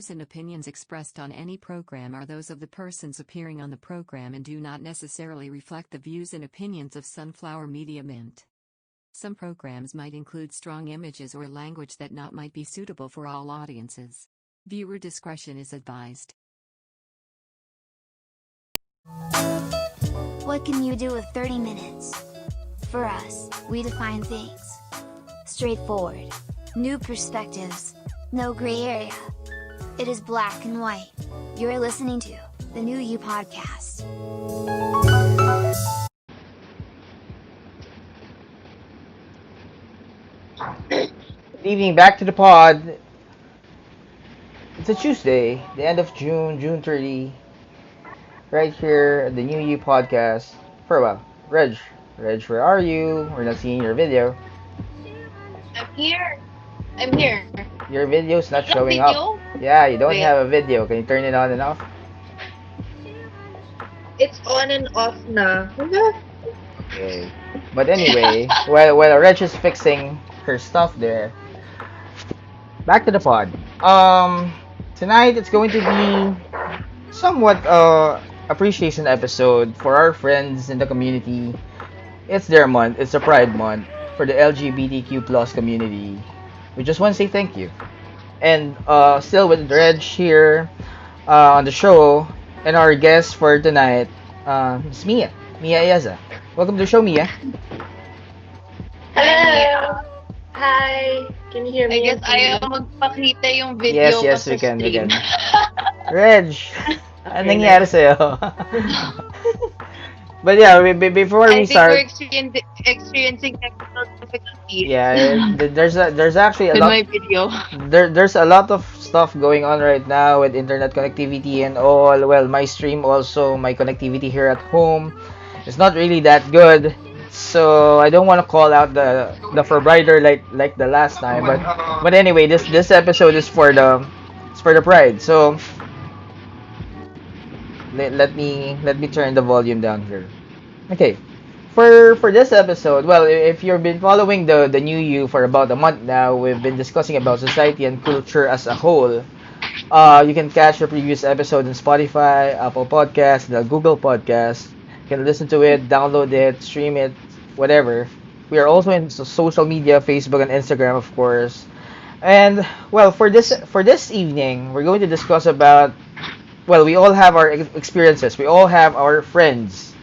views and opinions expressed on any program are those of the persons appearing on the program and do not necessarily reflect the views and opinions of Sunflower Media Mint. Some programs might include strong images or language that might be suitable for all audiences. Viewer discretion is advised. What can you do with 30 minutes? For us, we define things. Straightforward. New perspectives. No gray area. It is black and white. You're listening to the New You Podcast. Good evening, back to the pod. It's a Tuesday, the end of June, June 30, right here at the New You Podcast. For a while. Reg, where are you? We're not seeing your video. I'm here. I'm here. Your video's not No showing up. video? Yeah, you don't Wait. have a video. Can you turn it on and off? It's on and off na. Wala. Okay. But anyway, while Reg is fixing her stuff there, back to the pod. Tonight it's going to be somewhat appreciation episode for our friends in the community. It's their month. It's a Pride Month for the LGBTQ plus community. We just want to say thank you. And still with Reg here on the show, and our guest for tonight, is Mia Ayesa. Welcome to the show, Mia. Hello! Hi! Can you hear I me? guess ayaw magpakita yung video Yes, pa we sa can. stream. Reg, anong Okay, nangyari sa'yo? But yeah, before I we think we're start, experiencing technical difficulties yeah, there's actually a with lot. my video. There's a lot of stuff going on right now with internet connectivity and all. Well, my stream also, my connectivity here at home is not really that good. So I don't want to call out the provider like the last time. But anyway, this episode is for the Pride. So let me turn the volume down here. Okay. For this episode, well, if you've been following the new you for about a month now, we've been discussing about society and culture as a whole. You can catch the previous episode on Spotify, Apple Podcasts, the Google Podcasts. You can listen to it, download it, stream it, whatever. We are also in social media, Facebook and Instagram, of course. And well, for this evening, we're going to discuss about, well, we all have our experiences. We all have our friends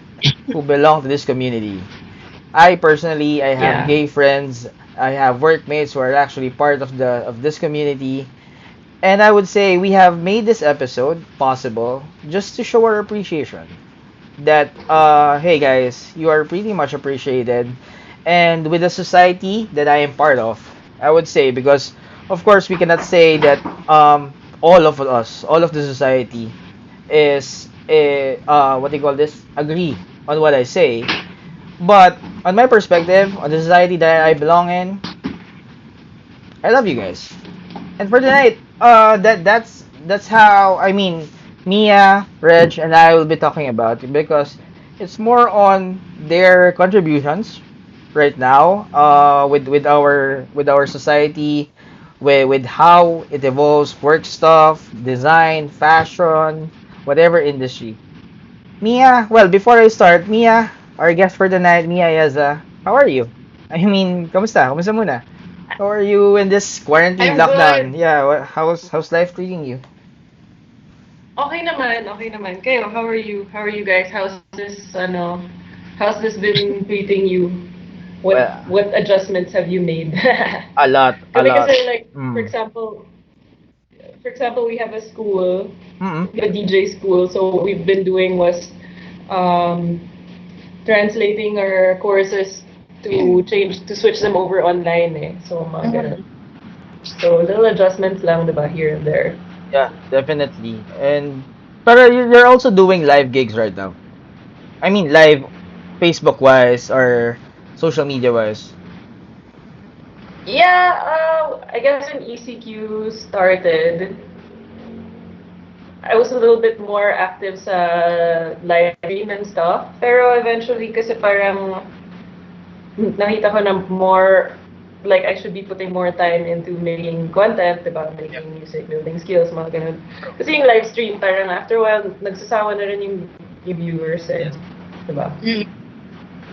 who belong to this community. I personally, I have Yeah. gay friends. I have workmates who are actually part of this community. And I would say we have made this episode possible just to show our appreciation. That hey guys, you are pretty much appreciated. And with the society that I am part of, I would say, because of course we cannot say that all of us, all of the society is what do you call this, agree on what I say. But on my perspective, on the society that I belong in, I love you guys. And for tonight, that's how, I mean, Mia, Reg, and I will be talking about it because it's more on their contributions right now, with our society, with how it evolves, work stuff, design, fashion, whatever industry. Mia, well, before I start, Mia, our guest for tonight, Mia Ayesa, how are you? I mean, kamusta? Kamusta muna? How are you in this quarantine I'm lockdown? good. Yeah, how's life treating you? Okay naman, okay naman. Kayo, how are you? How are you guys? How's this been treating you? What Well, what adjustments have you made? a lot, a Kasi lot. like, for Mm. example, we have a school, Mm. a DJ school, so what we've been doing was um, translating our courses to switch them over online eh. So mga ganun. So little adjustments lang diba here and there. Yeah, definitely. And but you're also doing live gigs right now. I mean, live Facebook wise or social media wise. Yeah, I guess when ECQ started, I was a little bit more active sa live stream and stuff. Pero eventually, kasi parang nakita ko na more like I should be putting more time into making content, about making music, building skills, mga ganun. Kasi yung live stream, parang after a while, nagsasawa na rin yung viewers eh. Diba?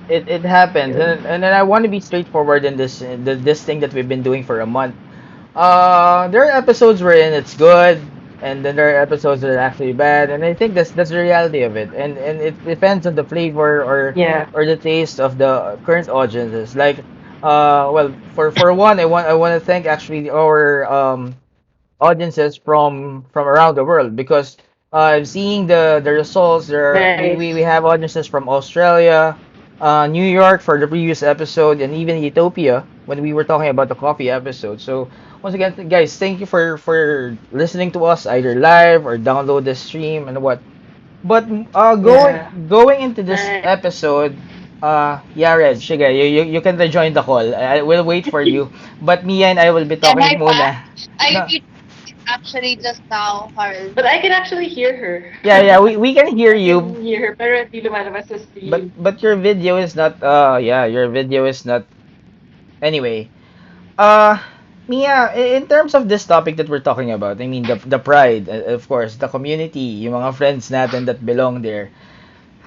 It happens, Yun. and then I want to be straightforward in this thing that we've been doing for a month. There are episodes wherein it's good, and then there are episodes that are actually bad, and I think that's the reality of it, and it depends on the flavor Yeah. or the taste of the current audiences. Like, well, for one, I want to thank actually our audiences from around the world because seeing the results there we Nice. have audiences from Australia, New York for the previous episode, and even Ethiopia when we were talking about the coffee episode. So once again, guys, thank you for listening to us either live or download the stream and what. But Yeah. going into this Nice. episode, yeah, Reg, sige, you can rejoin the call. I will wait for you. But Mia and I will be Can talking I pass? muna. I No, read actually just now, Carl. But I can actually hear her. yeah, we can hear I you, can hear her, pero hindi lumalabas sa stream. but your video is not. Yeah, your video is not. Anyway, Mia, in terms of this topic that we're talking about, I mean the pride, of course, the community, yung mga friends natin that belong there.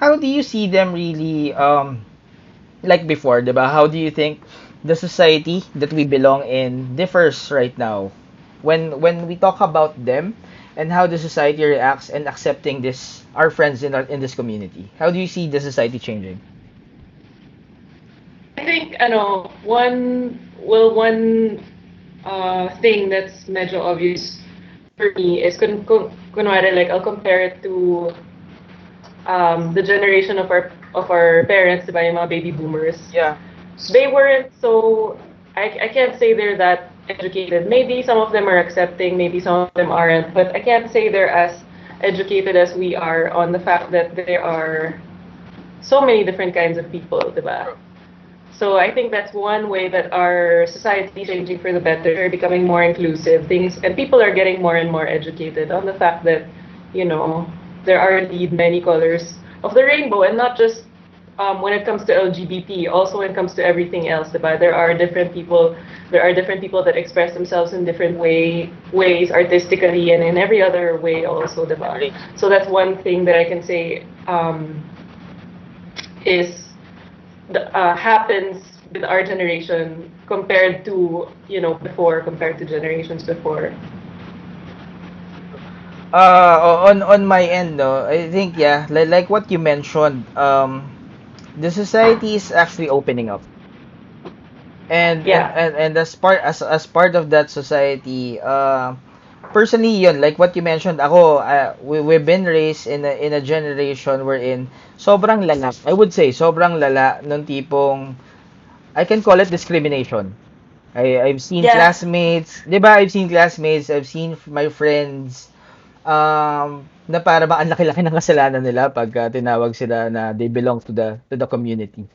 How do you see them really? Like before, diba? How do you think the society that we belong in differs right now when we talk about them and how the society reacts and accepting this our friends in this community? How do you see the society changing? I think one thing that's medyo obvious for me is kunwari, like I'll compare it to the generation of our parents, diba, yung mga baby boomers. Yeah. They weren't so I can't say they're that educated. Maybe some of them are accepting, maybe some of them aren't, but I can't say they're as educated as we are on the fact that there are so many different kinds of people, diba? So I think that's one way that our society is changing for the better, becoming more inclusive. Things and people are getting more and more educated on the fact that, you know, there are indeed many colors of the rainbow, and not just when it comes to LGBT, also when it comes to everything else. Diba? There are different people. There are different people that express themselves in different ways, artistically, and in every other way also. Diba? So that's one thing that I can say is happens with our generation compared to before, compared to generations before. On my end though, I think yeah, like what you mentioned, the society is actually opening up. Yeah. And as part of that society, personally yun, like what you mentioned, ako, we've been raised in a generation wherein sobrang lala. I would say sobrang lala nung tipong I can call it discrimination. I've seen Yeah. classmates, 'di ba? I've seen classmates, I've seen my friends na para bang ang laki-laki ng kasalanan nila pag tinawag sila na they belong to the community.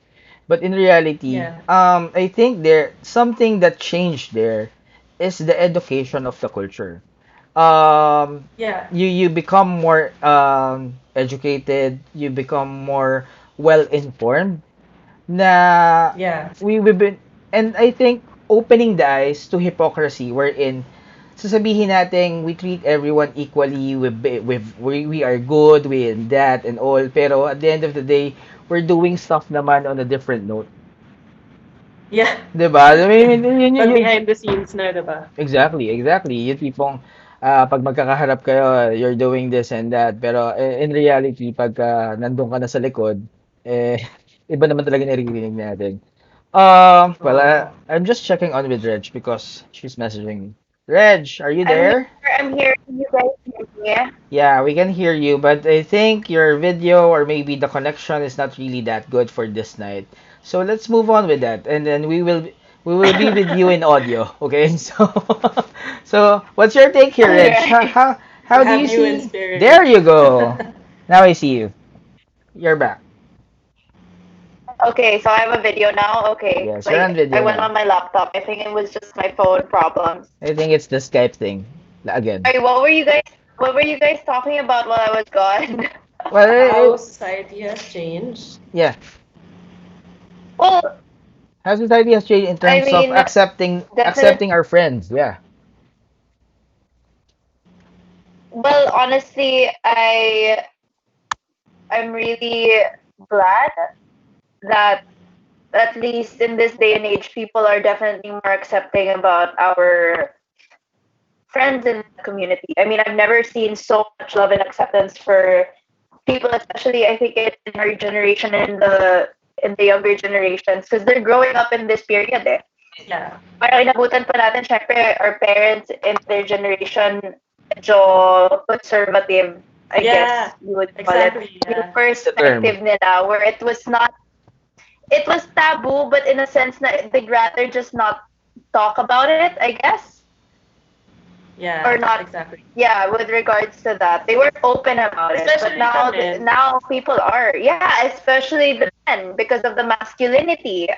But in reality, Yeah. I think there something that changed there is the education of the culture. Yeah. You become more educated, you become more well informed na Yeah. we've been, and I think opening the eyes to hypocrisy wherein sasabihin natin we treat everyone equally, we are good with that and all, pero at the end of the day we're doing stuff naman on a different note, Yeah. 'di ba? I mean, Pag behind the scenes na, diba? exactly yung tipong pag magkakaharap kayo you're doing this and that, pero in reality pag nandun ka na sa likod eh iba naman talaga naririnig natin. Well, Oo. I'm just checking on with Reg because she's messaging me. Reg, are you I'm here. there? I'm here. Can you guys hear me? Yeah, we can hear you, but I think your video or maybe the connection is not really that good for this night. So let's move on with that, and then we will be with you in audio. Okay, so what's your take here, Reg? Alright. How We'll do you have you in see? spirit. There you go. Now I see you. You're back. Okay, so I have a video now. Okay, Yes, you're on like I video went now. on my laptop. I think it was just my phone problems. I think it's the Skype thing again. Sorry, what were you guys? What were you guys talking about while I was gone? Well, How society has changed. yeah. Well, How society has changed in I terms of mean, definitely. accepting our friends. Yeah. Well, honestly, I'm really glad that at least in this day and age, people are definitely more accepting about our friends in the community. I mean, I've never seen so much love and acceptance for people, especially I think in our generation and in the younger generations, because they're growing up in this period. Eh. Yeah. Parang inabutan pa natin, syempre, our parents in their generation, medyo conservative, I Yeah, guess you would call it. exactly. Yung Yeah. That's the term. perspective nila, where it was not, it was taboo, but in a sense that they'd rather just not talk about it, I guess. Or Yeah, not, exactly. yeah, with regards to that they weren't open about it, but Especially the now men. now people are, yeah, especially the men because of the masculinity,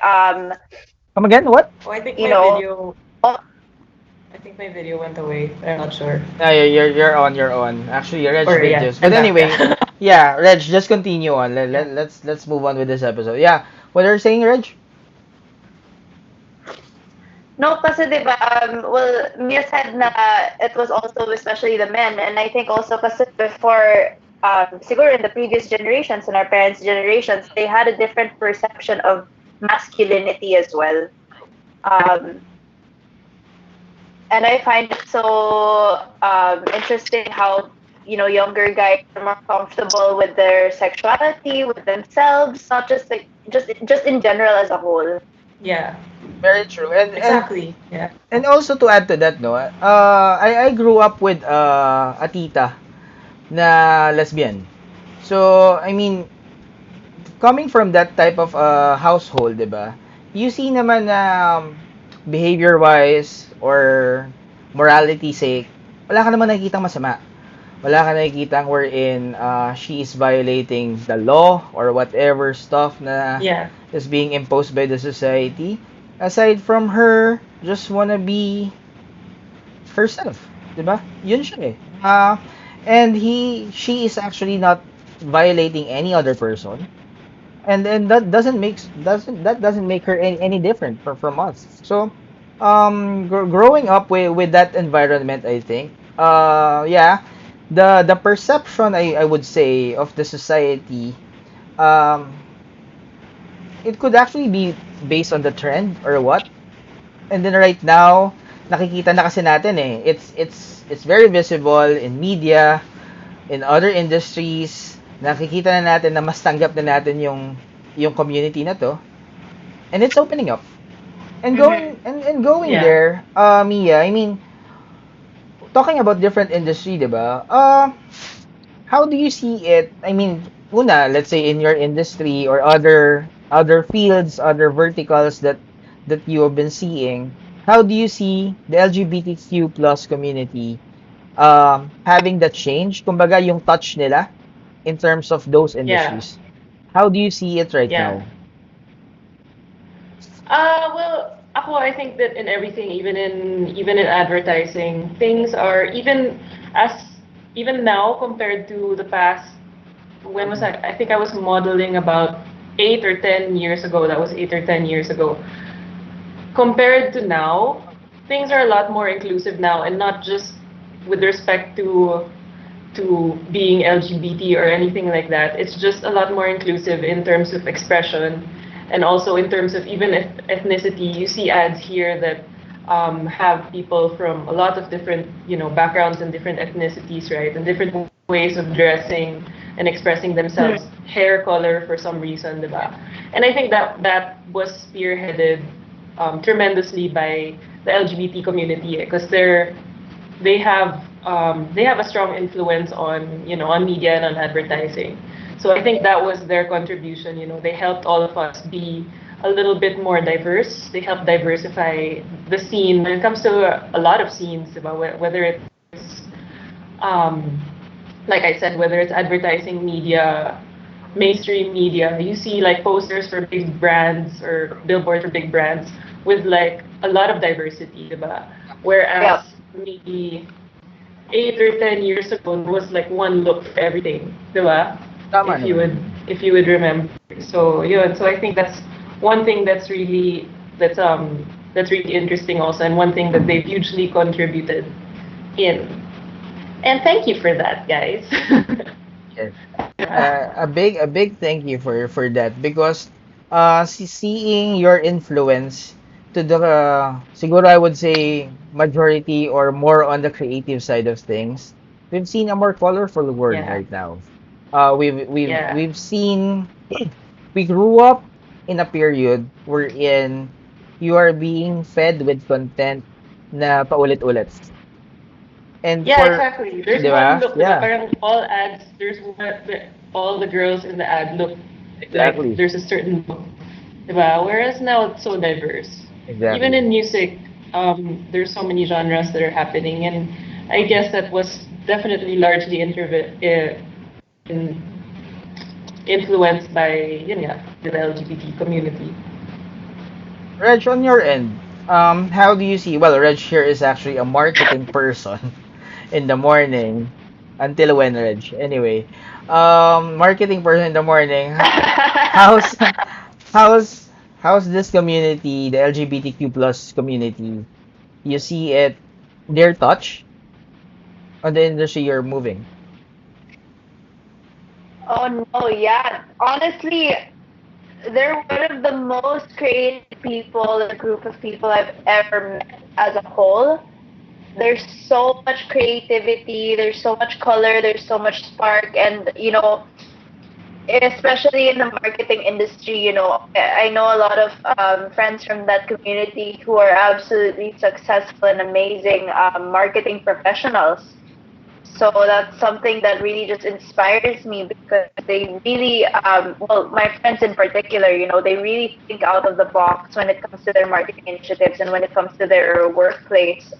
Come again? What? Oh, you know, oh, I think my video went away. I'm not sure. Yeah, you're on. You're on. Actually, Reg Or made yeah, this. But I'm back. anyway, Yeah. yeah, Reg, just continue on. Yeah. Let's move on with this episode. Yeah, what are you saying, Reg? no, kasi diba, well, Mia said na it was also especially the men, and I think also kasi before, siguro in the previous generations and our parents' generations, they had a different perception of masculinity as well. Um, and I find it so interesting how younger guys are more comfortable with their sexuality, with themselves, not just like just in general as a whole. Yeah. Very true. Exactly. Yeah. And also to add to that, no, I grew up with a tita na lesbian. So, I mean, coming from that type of household, 'di ba? You see naman na behavior wise or morality sake, wala ka naman nakikitang masama. Wala ka nakikitang wherein she is violating the law or whatever stuff na Yeah. is being imposed by the society. Aside from her just wanna be herself, 'di ba? Yun siya eh. And she is actually not violating any other person. And that doesn't make her any different from us. So growing up with that environment, I think yeah, the perception I would say of the society, um it could actually be based on the trend or what. And then right now nakikita na kasi natin eh, it's very visible in media, in other industries. Nakikita na natin na mas tanggap na natin yung community na to, and it's opening up and Mm-hmm. going Yeah. there. Mia, I mean, talking about different industry, 'di ba? How do you see it? I mean, una, let's say in your industry or other fields, other verticals that you have been seeing. How do you see the LGBTQ plus community having that change? Kumbaga, yung touch nila in terms of those Yeah. industries. How do you see it right Yeah. now? Well, ako, I think that in everything, even in advertising, things are as even now compared to the past. When was I? I think I was modeling about 8 or 10 years ago. That was 8 or 10 years ago. Compared to now, things are a lot more inclusive now, and not just with respect to being LGBT or anything like that. It's just a lot more inclusive in terms of expression, and also in terms of even ethnicity. You see ads here that have people from a lot of different backgrounds and different ethnicities, right, and different ways of dressing and expressing themselves. Hair color for some reason, diba? And I think that was spearheaded tremendously by the LGBT community because they have a strong influence on on media and on advertising. So I think that was their contribution. They helped all of us be a little bit more diverse. They helped diversify the scene when it comes to a lot of scenes, about whether it's um, like I said, whether it's advertising media, mainstream media. You see like posters for big brands or billboards for big brands with like a lot of diversity, diba? Yeah. Whereas maybe 8 or 10 years ago there was like one look for everything, diba? Tama If you would naman. if you would remember. So I think that's one thing that's really that's really interesting also, and one thing that they've hugely contributed in. And thank you for that, guys. Yes. Yeah. A big thank you for that because seeing your influence to the siguro I would say majority or more on the creative side of things, we've seen a more colorful world Yeah. right now. Yeah. We've seen we grew up in a period wherein you are being fed with content na paulit-ulit. And Yeah, for, exactly. There's di one ba? look, diba? Yeah, Parang all ads, all the girls in the ad look like exactly. there's a certain look, diba? Whereas now it's so diverse. Even Exactly. in music, there's so many genres that are happening, and I guess that was definitely largely in, influenced by, the LGBT community. Reg, on your end, how do you see? Well, Reg here is actually a marketing person in the morning. Until when, Reg? Anyway, marketing person in the morning. How's how's how's this community, the LGBTQ plus community? You see it, their touch on the industry you're moving. Oh no, yeah. Honestly, they're one of the most creative people, a group of people I've ever met as a whole. There's so much creativity, there's so much color, there's so much spark, and especially in the marketing industry, I know a lot of friends from that community who are absolutely successful and amazing marketing professionals. So that's something that really just inspires me because they really, well, my friends in particular, they really think out of the box when it comes to their marketing initiatives and when it comes to their workplace,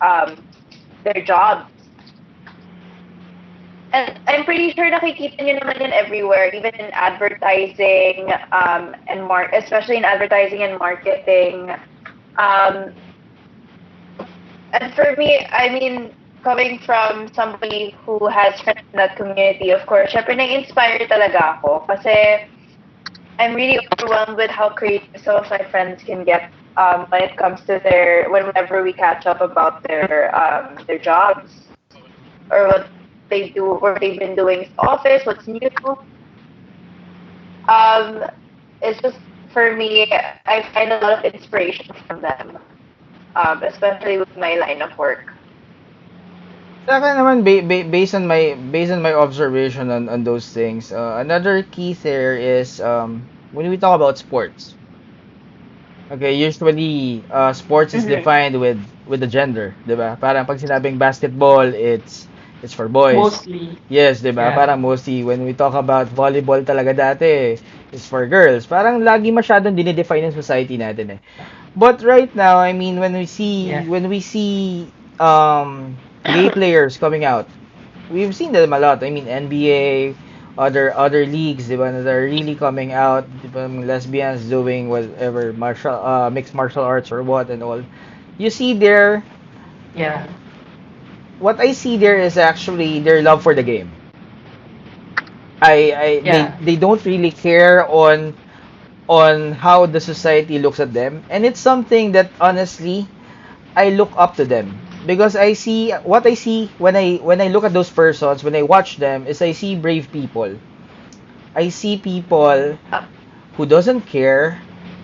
their jobs. And I'm pretty sure nakikita nyo naman yun everywhere, even in advertising, especially in advertising and marketing. Um, and for me, I mean, coming from somebody who has friends in that community, of course, syempre nag-inspire talaga ako. Kasi I'm really overwhelmed with how creative some of my friends can get when it comes to whenever we catch up about their jobs or what they do, what they've been doing in the office, what's new. Um, it's just for me, I find a lot of inspiration from them, especially with my line of work. Sa akin naman, based on my observation on those things, another key there is when we talk about sports. Okay, usually sports is Mm-hmm. defined with the gender, 'di ba? Parang pag sinabing basketball, it's for boys. Mostly, Yes, 'di ba? yeah. Parang mostly when we talk about volleyball talaga dati, it's for girls. Parang lagi masyadong dinidefine ng society natin eh. But right now, I mean, Yeah. when we see gay players coming out, we've seen them a lot. I mean, NBA, other leagues, di ba, that are really coming out, di ba, mga lesbians doing whatever mixed martial arts or what and all. You see there, Yeah. what I see there is actually their love for the game. Yeah. They don't really care on how the society looks at them, and it's something that honestly I look up to them because I see what I see when I look at those persons when I watch them is I see brave people. I see people who doesn't care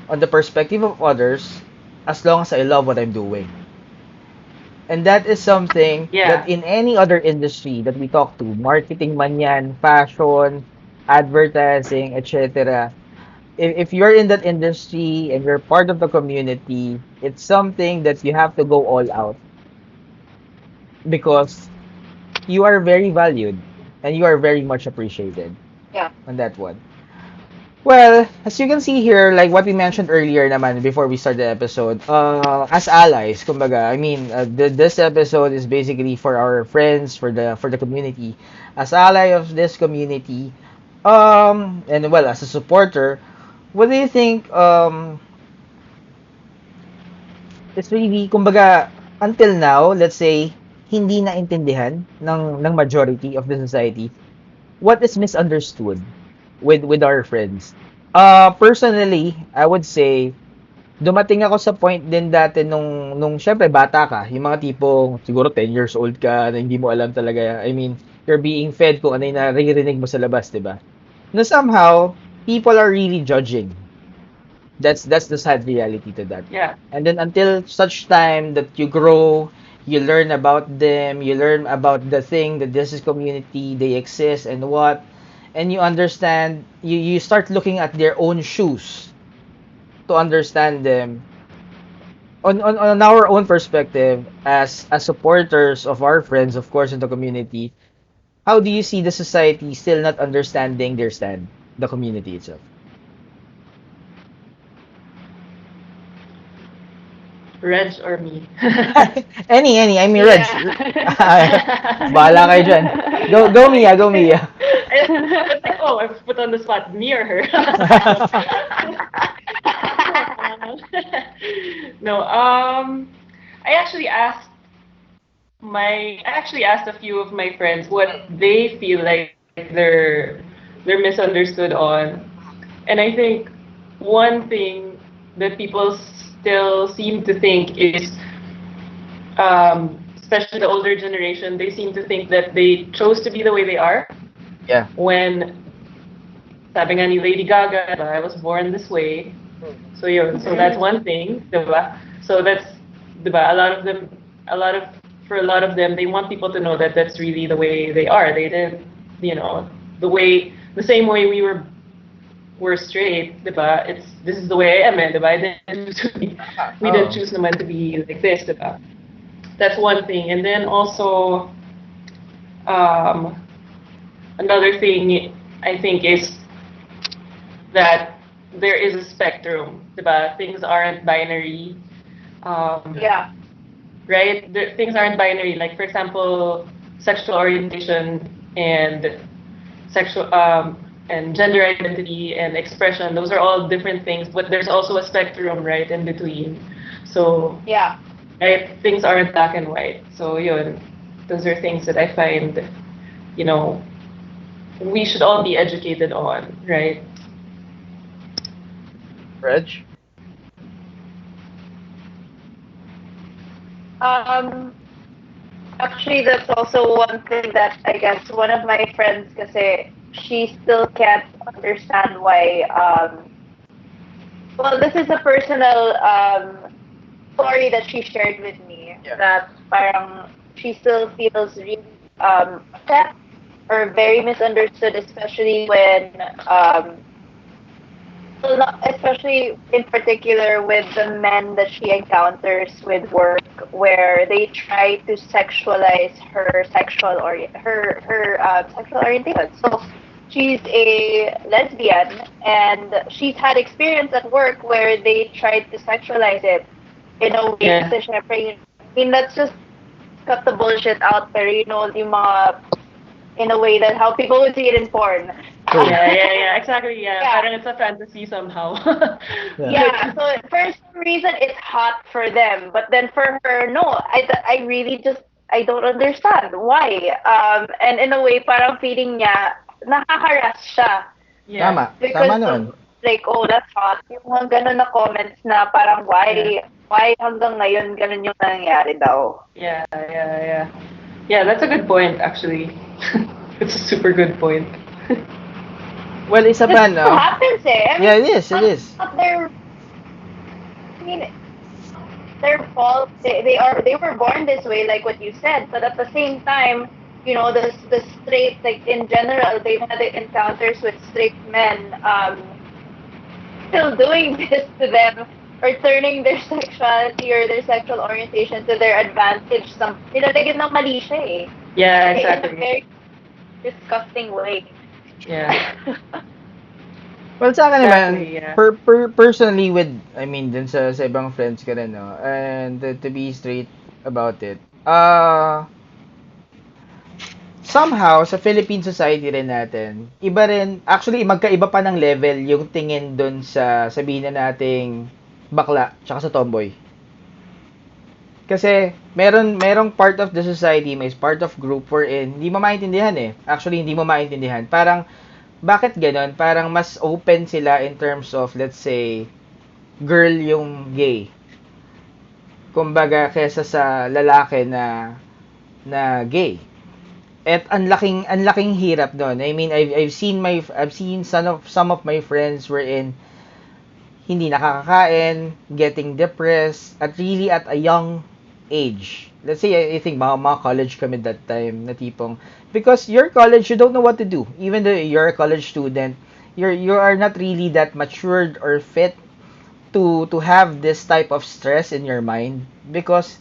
on the perspective of others as long as I love what I'm doing. And that is something that Yeah. in any other industry that we talk to, marketing man yan, fashion, advertising, etc. If you're in that industry and you're part of the community, it's something that you have to go all out because you are very valued and you are very much appreciated Yeah. on that one. Well, as you can see here, like what we mentioned earlier naman before we start the episode, as allies, kumbaga, I mean, this episode is basically for our friends, for the community. As ally of this community, and well, as a supporter, what do you think, is really, kumbaga, until now, let's say, hindi naintindihan ng majority of the society, what is misunderstood with our friends? Personally, I would say dumating ako sa point din dati nung syempre bata ka, yung mga tipong siguro 10 years old ka na hindi mo alam talaga. I mean, you're being fed kung ano yung naririnig mo sa labas, 'di ba? Na somehow people are really judging. That's the sad reality to that. Yeah. And then until such time that you grow, you learn about them, you learn about the thing that this is community, they exist and what, and you understand, you start looking at their own shoes to understand them on our own perspective as supporters of our friends, of course, in the community. How do you see the society still not understanding their stand, the community itself? Reg or me? Any, I mean, Reg. Bahala kayo dyan. Go Mia, go Mia. Oh, I was put on the spot. Me or her? No. I actually asked a few of my friends what they feel like they're misunderstood on, and I think one thing that people still seem to think is, especially the older generation, they seem to think that they chose to be the way they are. Yeah. When sabi nga ni Lady Gaga, I was born this way. So yun, so that's one thing, diba? So that's, diba, for a lot of them, they want people to know that that's really the way they are. They didn't, the same way we're straight, diba? This is the way I am, diba? We didn't choose naman to be like this, diba? That's one thing. And then also, another thing I think is that there is a spectrum, diba? Things aren't binary. Yeah. Right? Things aren't binary. Like, for example, sexual orientation and and gender identity and expression, those are all different things, but there's also a spectrum, right, in between. So, Yeah. right, things aren't black and white. So, yun, those are things that I find, we should all be educated on, right? Reg? Actually, that's also one thing that I guess one of my friends, kasi she still can't understand why. Well, this is a personal story that she shared with me. Yeah. That parang she still feels really upset or very misunderstood, especially when well, especially in particular with the men that she encounters with work, where they try to sexualize her sexual orientation. So she's a lesbian, and she's had experience at work where they tried to sexualize it in a way. Yeah. Kasi syempre, I mean, let's just cut the bullshit out there. Yung mga, in a way that how people would see it in porn. Yeah, exactly, yeah. Yeah. Parang it's a fantasy somehow. Yeah, so for some reason it's hot for them, but then for her, no. I really just, I don't understand why. And in a way, parang feeling niya, nakaka-harass siya. Yeah. Tama. Because Tama nun. of, like, oh, that's hot. Yung mga ganun na comments na parang why hanggang ngayon ganun yung nangyayari daw. Yeah. Yeah, that's a good point, actually. It's a super good point. Well, isa pa, no? It happens eh. I mean, Yeah, it is. it's not their, I mean, their fault. They were born this way, like what you said. But at the same time, the straight, like in general, they've had encounters with straight men, still doing this to them, or turning their sexuality or their sexual orientation to their advantage. Nilalagyan ng mali siya eh. Yeah, In a exactly. very disgusting way. Yeah. Well, sa akin naman, Exactly, yeah. personally I mean, dun sa ibang friends ko rin, no? And to be straight about it, somehow, sa Philippine society rin natin, iba rin, actually, magkaiba pa ng level yung tingin dun sa, sabihin na nating bakla, tsaka sa tomboy. Kasi, merong part of the society, may part of group wherein, hindi mo maintindihan eh. Actually, hindi mo maintindihan. Parang, bakit ganon? Parang mas open sila in terms of, let's say, girl yung gay. Kumbaga, kesa sa lalaki na gay. At ang laking hirap doon. I mean, I've seen some of my friends wherein hindi nakakakain, getting depressed, at really at a young age. Let's say, I think mga college kami that time, na tipong, because you're college, you don't know what to do. Even though you're a college student, you are not really that matured or fit to have this type of stress in your mind, because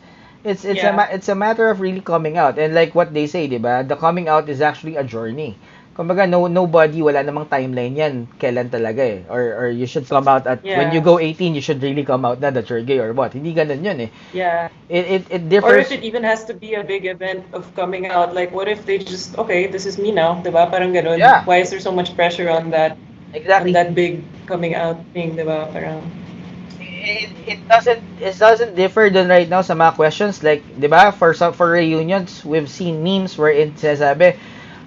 Yeah. it's a matter of really coming out. And like what they say, 'di ba? The coming out is actually a journey. Kumbaga, nobody, wala namang timeline yan kailan talaga eh. Or you should come out at when you Yeah. go 18, you should really come out na that you're gay or what. Hindi ganun yun eh. Yeah. It Or if differs. it even has to be a big event of coming out, like what if they just, okay, this is me now, diba? Parang ganun. Yeah, Why is there so much pressure on exactly. that big coming out thing, diba? Parang, It doesn't differ dun right now sa mga questions, like 'di ba, for reunions we've seen memes wherein sinasabi,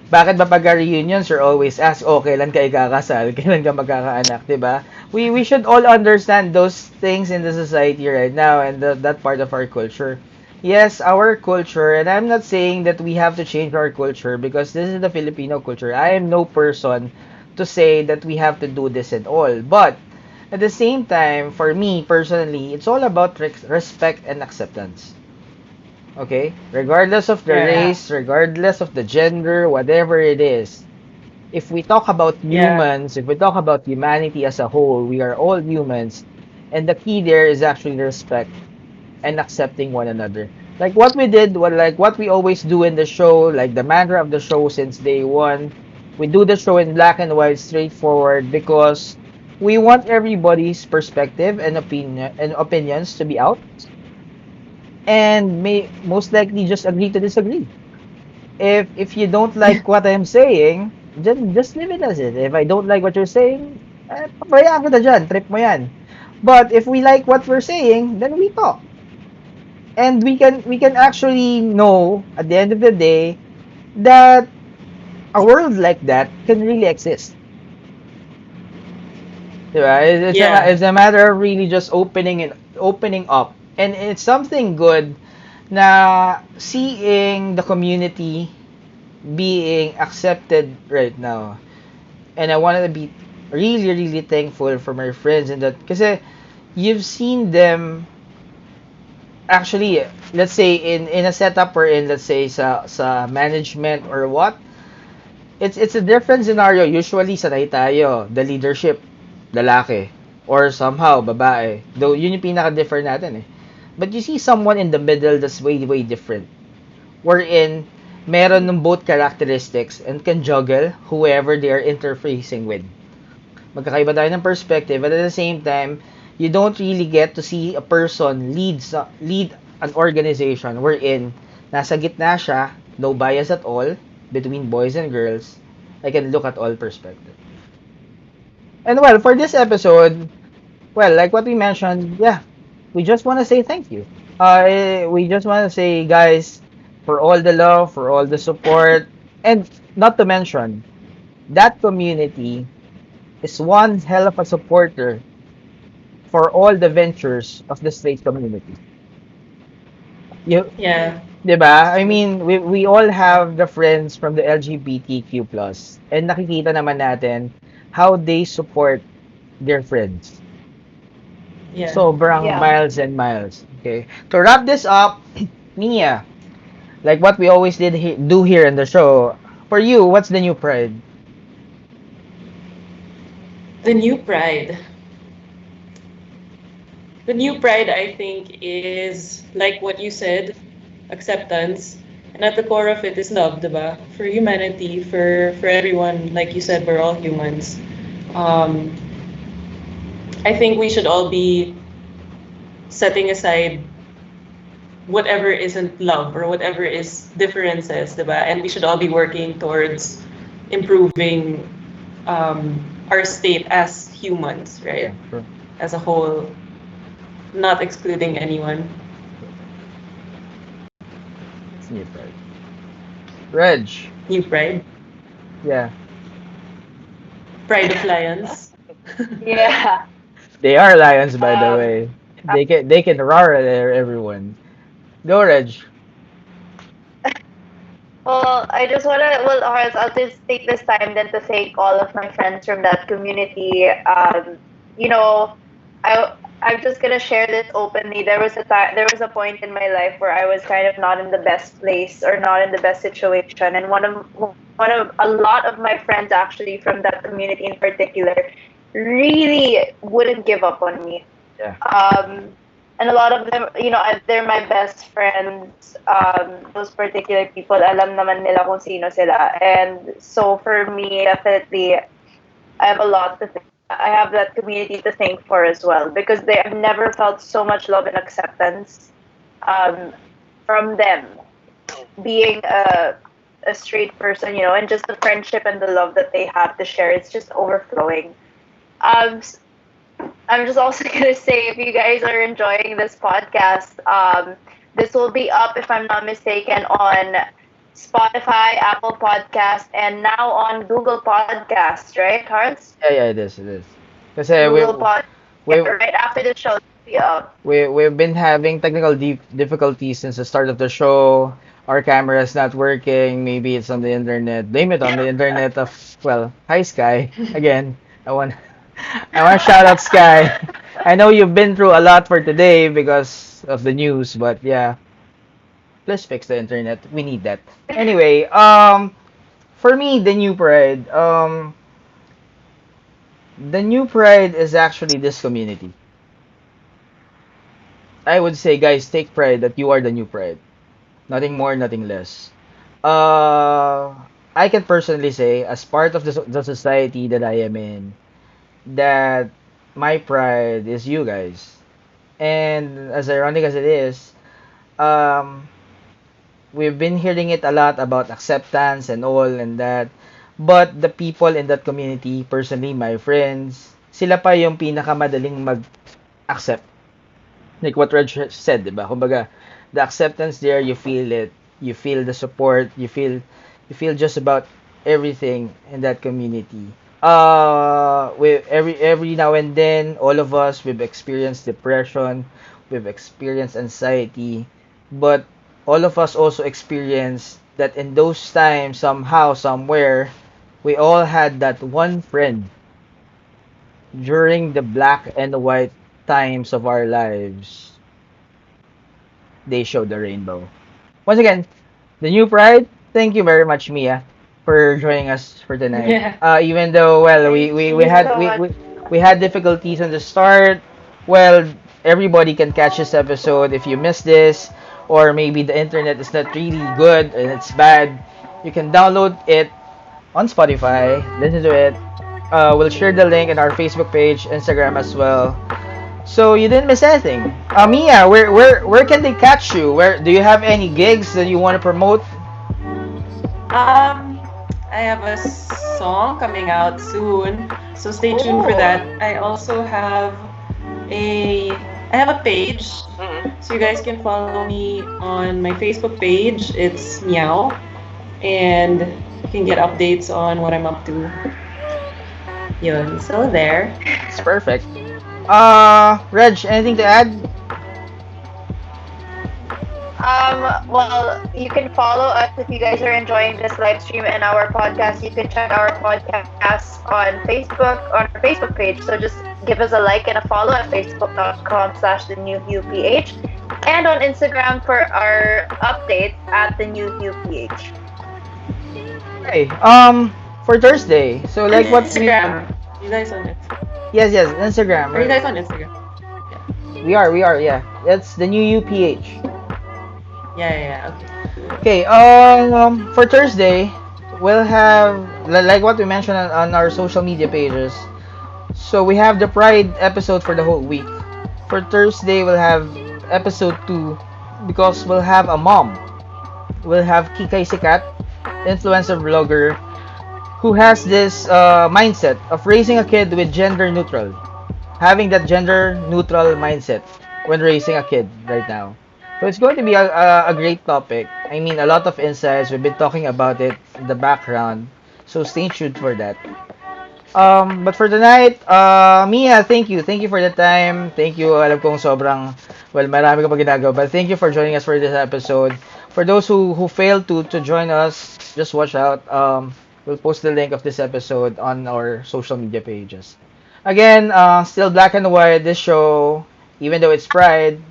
bakit ba pag reunions you're always asked, oh, kailan ka ikakasal, kailan ka magkakaanak, 'di ba? We should all understand those things in the society right now, and that part of our culture. Yes, our culture, and I'm not saying that we have to change our culture, because this is the Filipino culture. I am no person to say that we have to do this and all. But at the same time, for me personally, it's all about respect and acceptance. Okay? Regardless of the yeah. race, regardless of the gender, whatever it is. If we talk about Yeah. humans, if we talk about humanity as a whole, we are all humans. And the key there is actually respect and accepting one another. Like what we did, like what we always do in the show, like the mantra of the show since day one. We do the show in black and white, straightforward, because we want everybody's perspective and opinions to be out, and may most likely just agree to disagree. If you don't like what I'm saying, just leave it as it. If I don't like what you're saying, pabayaan kita dyan, trip mo yan. But if we like what we're saying, then we talk. And we can actually know at the end of the day that a world like that can really exist. Diba? Yeah. It's a matter of really just opening up. And it's something good na seeing the community being accepted right now. And I wanted to be really, really thankful for my friends in that, kasi you've seen them actually, let's say in a setup, or in, let's say, sa management or what, it's a different scenario. Usually sanay tayo, the leadership lalaki, or somehow babae, though yun yung pinaka different natin eh. But you see someone in the middle that's way way different, wherein meron ng both characteristics and can juggle whoever they are interfacing with. Magkakaiba tayo ng perspective, but at the same time, you don't really get to see a person lead an organization wherein nasa gitna siya, no bias at all between boys and girls. I can look at all perspectives. And well, for this episode, well, like what we mentioned, yeah, we just want to say thank you. We just want to say, guys, for all the love, for all the support, and not to mention, that community is one hell of a supporter for all the ventures of the straight community. You, Yeah. 'di ba? It's I true. mean, we all have the friends from the LGBTQ plus, and nakikita naman natin how they support their friends. Yeah. Sobrang Yeah. miles and miles. Okay. To wrap this up, Mia, like what we always do here in the show, for you, what's the new pride? The new pride. The new pride, I think, is like what you said, acceptance. And at the core of it is love, diba? For humanity, for everyone, like you said, we're all humans. Um, I think we should all be setting aside whatever isn't love or whatever is differences, diba? And we should all be working towards improving our state as humans, right? Yeah, sure. As a whole, not excluding anyone. It's new pride. Reg, New pride, yeah. pride of lions. Yeah. They are lions, by the Um, way. They can roar at everyone. Go, Reg. well, I just wanna, well, Horace, I'll just take this time then to thank all of my friends from that community. You know, I'm just gonna share this openly. There was a point in my life where I was kind of not in the best place or not in the best situation, and one of a lot of my friends actually from that community in particular really wouldn't give up on me. Yeah. And a lot of them, they're my best friends. Those particular people, alam naman nila kung sino sila. And so for me, definitely, I have a lot to thank. I have that community to thank for as well because they have never felt so much love and acceptance um, from them. Being a straight person, and just the friendship and the love that they have to share, it's just overflowing. Um, I'm just also gonna say if you guys are enjoying this podcast, this will be up if I'm not mistaken on Spotify, Apple Podcast, and now on Google Podcast, right, Hearts? Yeah, it is. It is. Kasi Google Podcast. Yeah, we right after the show, it'll be up. we've been having technical difficulties since the start of the show. Our camera is not working. Maybe it's on the internet. Blame it on the internet of, well, hi Sky. Again, I want I want to shout out Sky. I know you've been through a lot for today because of the news, but yeah, please fix the internet. We need that. Anyway, for me, the new pride is actually this community. I would say, guys, take pride that you are the new pride. Nothing more, nothing less. Uh, I can personally say, as part of the society that I am in, that my pride is you guys. And as ironic as it is, um, we've been hearing it a lot about acceptance and all and that. But the people in that community, personally, my friends, sila pa yung pinakamadaling mag-accept. Like what Reg said, di ba? Kumbaga, the acceptance there, you feel it. You feel the support. You feel just about everything in that community. We every now and then, all of us, we've experienced depression, we've experienced anxiety, but all of us also experience that in those times, somehow, somewhere, we all had that one friend during the black and white times of our lives. They showed the rainbow. Once again, the new pride. Thank you very much, Mia, for joining us for tonight. Yeah. Even though, well, we, Thank we, we you had so much. we had difficulties on the start. Well, everybody can catch this episode if you missed this, or maybe the internet is not really good and it's bad. You can download it on Spotify, listen to it. We'll share the link in our Facebook page, Instagram as well. So you didn't miss anything. Mia, where can they catch you? Where do you have any gigs that you want to promote? Um, I have a song coming out soon, so stay tuned for Oh. that. A I have a page, so you guys can follow me on my Facebook page. It's Miaow, and you can get updates on what I'm up to. Yun, so there. It's perfect. Reg, anything to add? Well, you can follow us if you guys are enjoying this live stream and our podcast. You can check our podcast on Facebook, on our Facebook page. So just give us a like and a follow at facebook.com/the new UPH and on Instagram for our updates at the new UPH. Okay. For Thursday. So like what we Instagram. You guys on it? yes, Instagram. Are you guys on Instagram? We are, yeah. That's the new UPH. Yeah. Okay. Okay, for Thursday, we'll have like what we mentioned on our social media pages. So we have the Pride episode for the whole week. For Thursday, we'll have episode 2 because we'll have a mom. We'll have Kikay Sikat, influencer blogger, who has this mindset of raising a kid with gender neutral, having that gender neutral mindset when raising a kid right now. So it's going to be a great topic. I mean, a lot of insights. We've been talking about it in the background. So stay tuned for that. But for tonight, Mia, thank you. Thank you for the time. Thank you. Alam kong sobrang, well, marami ka pa ginagawa. But thank you for joining us for this episode. For those who failed to join us, just watch out. We'll post the link of this episode on our social media pages. Again, still black and white. This show, even though it's Pride,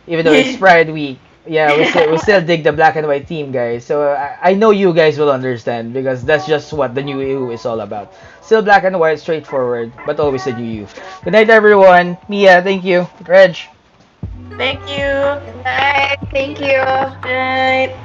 even though it's Pride Week, yeah, we still dig the black and white theme, guys. So I know you guys will understand because that's just what the new you is all about. Still black and white, straightforward, but always the new you. Good night, everyone. Mia, thank you. Reg. Thank you. Good night. Thank you. Good night.